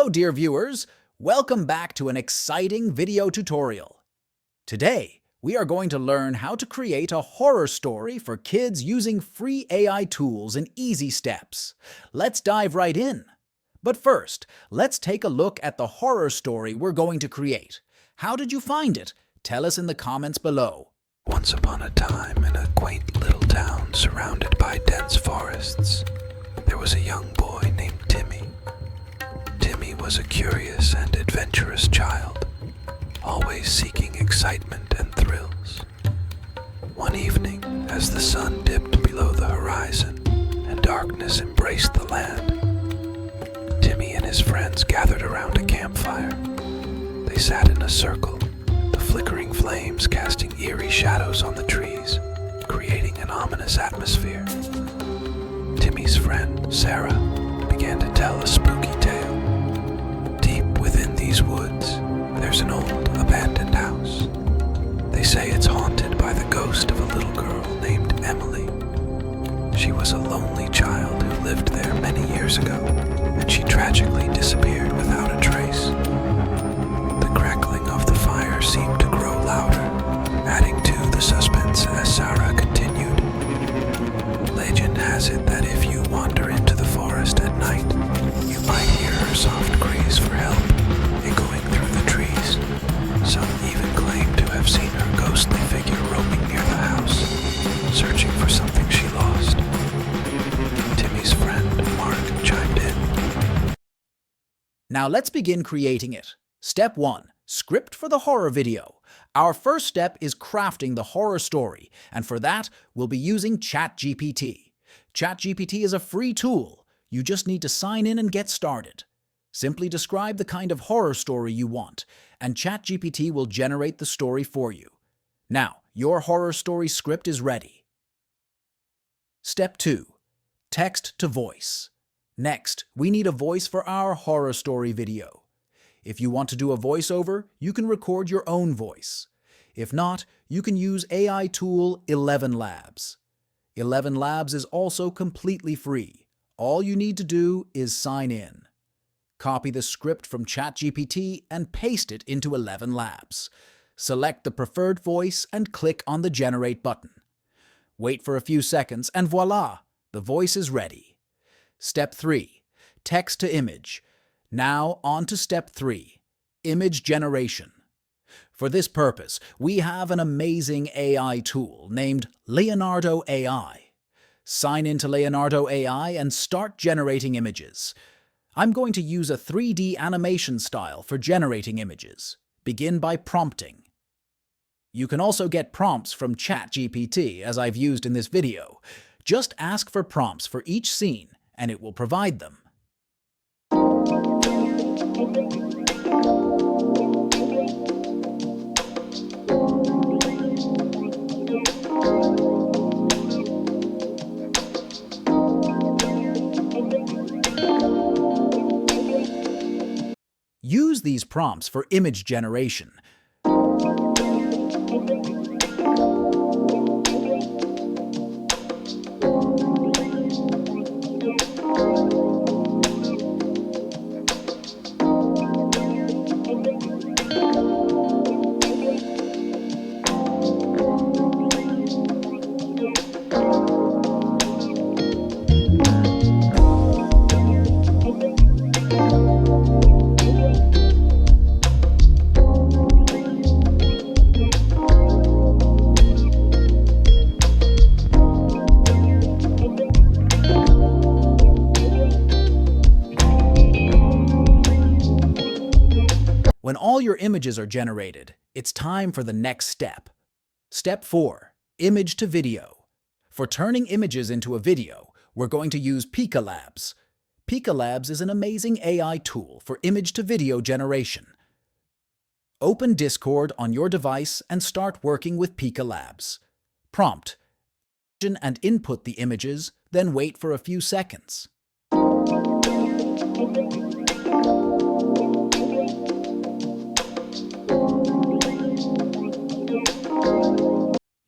Hello, dear viewers. Welcome back to an exciting video tutorial. Today, we are going to learn how to create a horror story for kids using free AI tools in easy steps. Let's dive right in. But first, let's take a look at the horror story we're going to create. How did you find it? Tell us in the comments below. Once upon a time, in a quaint little town surrounded by dense forests, there was a young boy named Timmy. Timmy was a curious and adventurous child, always seeking excitement and thrills. One evening, as the sun dipped below the horizon and darkness embraced the land, Timmy and his friends gathered around a campfire. They sat in a circle, the flickering flames casting eerie shadows on the trees, creating an ominous atmosphere. Timmy's friend, Sarah, began to tell a spooky tale. Deep within these woods, there's an old, abandoned house. They say it's haunted by the ghost of a little girl named Emily. She was a lonely child who lived there many years ago, and she tragically disappeared without a trace. The crackling of the fire seemed to grow louder, adding to the suspense as Sarah continued. Legend has it that if you wander into the forest at night, you might hear her soft cries for help echoing through the trees. Some even claim to have seen her ghostly figure roaming near the house, searching for something she lost. Timmy's friend, Mark, chimed in. Now let's begin creating it. Step 1. Script for the horror video. Our first step is crafting the horror story, and for that, we'll be using ChatGPT. ChatGPT is a free tool. You just need to sign in and get started. Simply describe the kind of horror story you want, and ChatGPT will generate the story for you. Now, your horror story script is ready. Step 2. Text to voice. Next, we need a voice for our horror story video. If you want to do a voiceover, you can record your own voice. If not, you can use AI tool 11 Labs. 11 Labs is also completely free. All you need to do is sign in. Copy the script from ChatGPT and paste it into 11 Labs. Select the preferred voice and click on the Generate button. Wait for a few seconds and voila, the voice is ready. Step 3. Text to image. Now on to Step 3. Image generation. For this purpose, we have an amazing AI tool named Leonardo AI. Sign into Leonardo AI and start generating images. I'm going to use a 3D animation style for generating images. Begin by prompting. You can also get prompts from ChatGPT, as I've used in this video. Just ask for prompts for each scene, and it will provide them. Use these prompts for image generation. When all your images are generated, it's time for the next step. Step 4. Image to video. For turning images into a video, we're going to use Pikalabs. Pikalabs is an amazing AI tool for image to video generation. Open Discord on your device and start working with Pikalabs. Prompt: and input the images, then wait for a few seconds.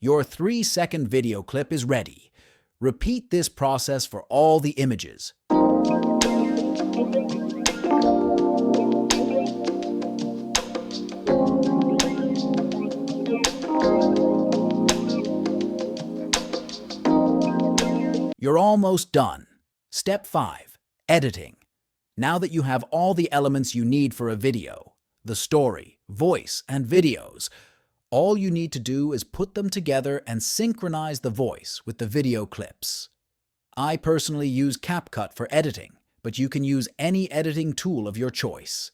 Your 3-second video clip is ready. Repeat this process for all the images. You're almost done. Step 5. Editing. Now that you have all the elements you need for a video, the story, voice, and videos, all you need to do is put them together and synchronize the voice with the video clips. I personally use CapCut for editing, but you can use any editing tool of your choice.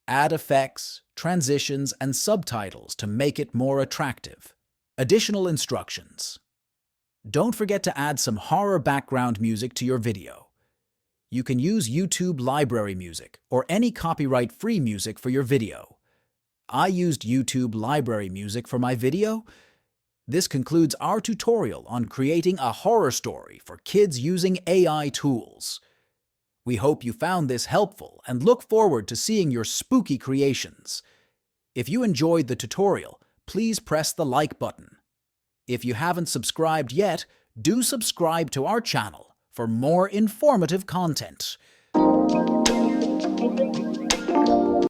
Add effects, transitions, and subtitles to make it more attractive. Additional instructions. Don't forget to add some horror background music to your video. You can use YouTube library music or any copyright-free music for your video. I used YouTube library music for my video. This concludes our tutorial on creating a horror story for kids using AI tools. We hope you found this helpful and look forward to seeing your spooky creations. If you enjoyed the tutorial, please press the like button. If you haven't subscribed yet, do subscribe to our channel for more informative content.